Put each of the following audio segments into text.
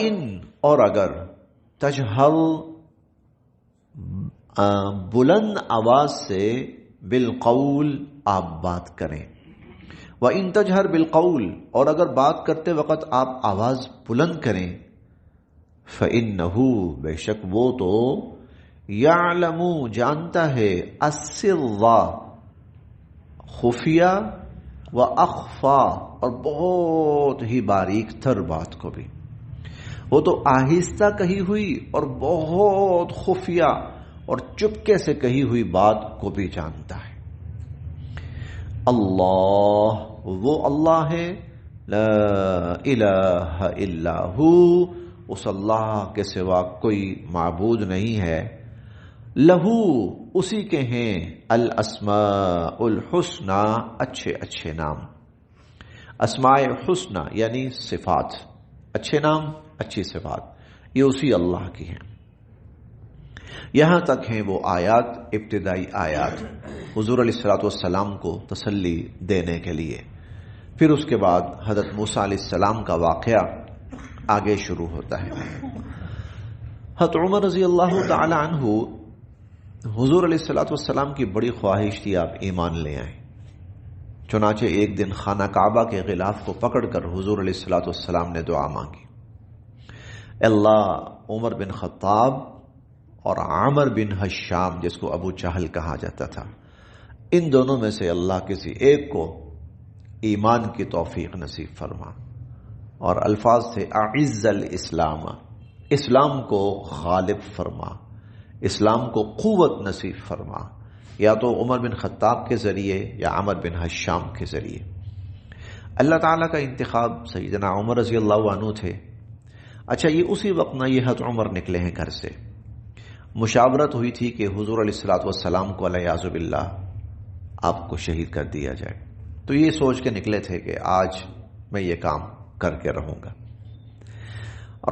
وَإِن اور اگر تجہر بلند آواز سے بالقول آپ بات کریں. وَإِن تجہر بالقول اور اگر بات کرتے وقت آپ آواز بلند کریں. فَإِنَّهُ بے شک وہ تو يَعْلَمُ جانتا ہے السِّرَّ خفیہ وَأَخْفَى اور بہت ہی باریک تر بات کو بھی. وہ تو آہستہ کہی ہوئی اور بہت خفیہ اور چپکے سے کہی ہوئی بات کو بھی جانتا ہے. اللہ وہ اللہ ہے، لا الہ الا ہو اس اللہ کے سوا کوئی معبود نہیں ہے. لہو اسی کے ہیں الاسماء الحسنى اچھے اچھے نام. اسماء حسنى یعنی صفات، اچھے نام اچھی صفات، یہ اسی اللہ کی ہیں. یہاں تک ہیں وہ آیات، ابتدائی آیات حضور علیہ الصلوۃ والسلام کو تسلی دینے کے لیے. پھر اس کے بعد حضرت موسیٰ علیہ السلام کا واقعہ آگے شروع ہوتا ہے. حضرت عمر رضی اللہ تعالی عنہ، حضور علیہ الصلوۃ والسلام کی بڑی خواہش تھی آپ ایمان لے آئیں. چنانچہ ایک دن خانہ کعبہ کے غلاف کو پکڑ کر حضور علیہ الصلوۃ والسلام نے دعا مانگی. اللہ عمر بن خطاب اور عامر بن حشام جس کو ابو جہل کہا جاتا تھا، ان دونوں میں سے اللہ کسی ایک کو ایمان کی توفیق نصیب فرما. اور الفاظ تھے اعز الاسلام، اسلام کو غالب فرما، اسلام کو قوت نصیب فرما، یا تو عمر بن خطاب کے ذریعے یا عامر بن حشام کے ذریعے. اللہ تعالیٰ کا انتخاب سیدنا عمر رضی اللہ عنہ تھے. اچھا یہ اسی وقت نہ یہ حضرت عمر نکلے ہیں گھر سے. مشاورت ہوئی تھی کہ حضور علیہ الصلوۃ والسلام کو علیہ باللہ آپ کو شہید کر دیا جائے. تو یہ سوچ کے نکلے تھے کہ آج میں یہ کام کر کے رہوں گا.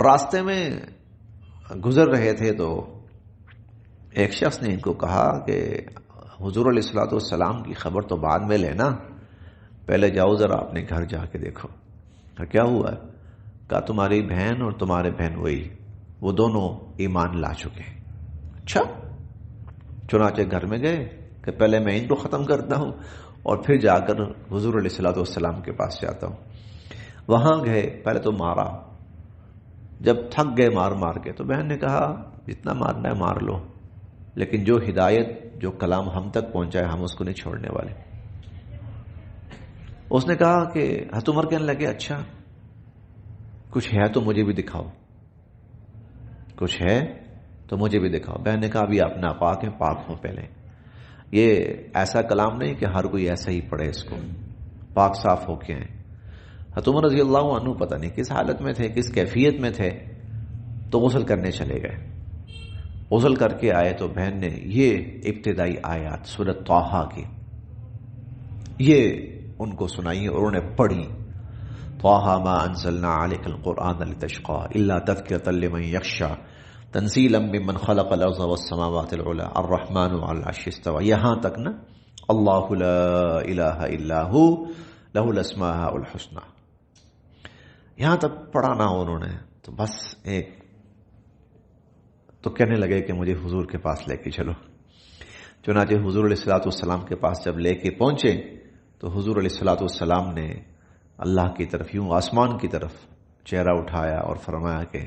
راستے میں گزر رہے تھے تو ایک شخص نے ان کو کہا کہ حضور علیہ الصلوۃ والسلام کی خبر تو بعد میں لینا، پہلے جاؤ ذرا اپنے گھر جا کے دیکھو. کیا ہوا؟ کہا تمہاری بہن اور تمہارے بہن وہی وہ دونوں ایمان لا چکے ہیں. اچھا. چنانچہ گھر میں گئے کہ پہلے میں ان کو ختم کرتا ہوں اور پھر جا کر حضور علیہ الصلوۃ والسلام کے پاس جاتا ہوں. وہاں گئے، پہلے تو مارا. جب تھک گئے مار مار کے تو بہن نے کہا جتنا مارنا ہے مار لو، لیکن جو ہدایت جو کلام ہم تک پہنچا ہے ہم اس کو نہیں چھوڑنے والے. اس نے کہا کہ حضرت عمر کہنے لگے اچھا کچھ ہے تو مجھے بھی دکھاؤ، کچھ ہے تو مجھے بھی دکھاؤ. بہن نے کہا ابھی آپ ناپاک ہیں، پاک ہوں پہلے. یہ ایسا کلام نہیں کہ ہر کوئی ایسا ہی پڑھے اس کو، پاک صاف ہو کے ہیں. حضرت عمر رضی اللہ عنہ پتہ نہیں کس حالت میں تھے، کس کیفیت میں تھے، تو غسل کرنے چلے گئے. غسل کر کے آئے تو بہن نے یہ ابتدائی آیات سورۃ طٰہٰ کی یہ ان کو سنائی اور انہوں نے پڑھی. طٰہٰ ما انزلنا علیک القرآن لتشقى الا تذکرۃ لمن یخشی تنزیلا ممن خلق الارض والسماوات العلی الرحمن علی العرش استوى. یہاں تک نا اللہ لا الہ الا ہو لہ الاسماء الحسنى. یہاں تک پڑھا نہ انہوں نے تو بس ایک تو کہنے لگے کہ مجھے حضور کے پاس لے کے چلو. چنانچہ حضور علیہ الصلوۃ والسلام کے پاس جب لے کے پہنچے تو حضور علیہ الصلوۃ والسلام نے اللہ کی طرف یوں آسمان کی طرف چہرہ اٹھایا اور فرمایا کہ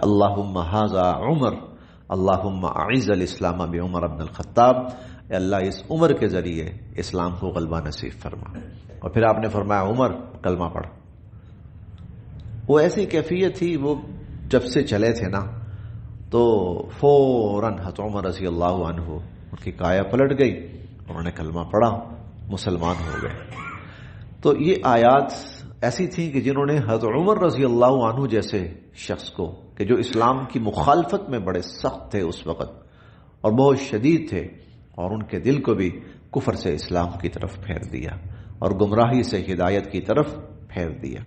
اللہم ھذا عمر اللہم اعز الاسلام بعمر بن الخطاب. اے اللہ اس عمر کے ذریعے اسلام کو غلبہ نصیب فرما. اور پھر آپ نے فرمایا عمر کلمہ پڑھ. وہ ایسی کیفیت تھی، وہ جب سے چلے تھے نا تو فوراً حضرت عمر رضی اللہ عنہ ان کی کایا پلٹ گئی، انہوں نے کلمہ پڑھا، مسلمان ہو گئے. تو یہ آیات ایسی تھیں کہ جنہوں نے حضرت عمر رضی اللہ عنہ جیسے شخص کو کہ جو اسلام کی مخالفت میں بڑے سخت تھے اس وقت اور بہت شدید تھے، اور ان کے دل کو بھی کفر سے اسلام کی طرف پھیر دیا اور گمراہی سے ہدایت کی طرف پھیر دیا.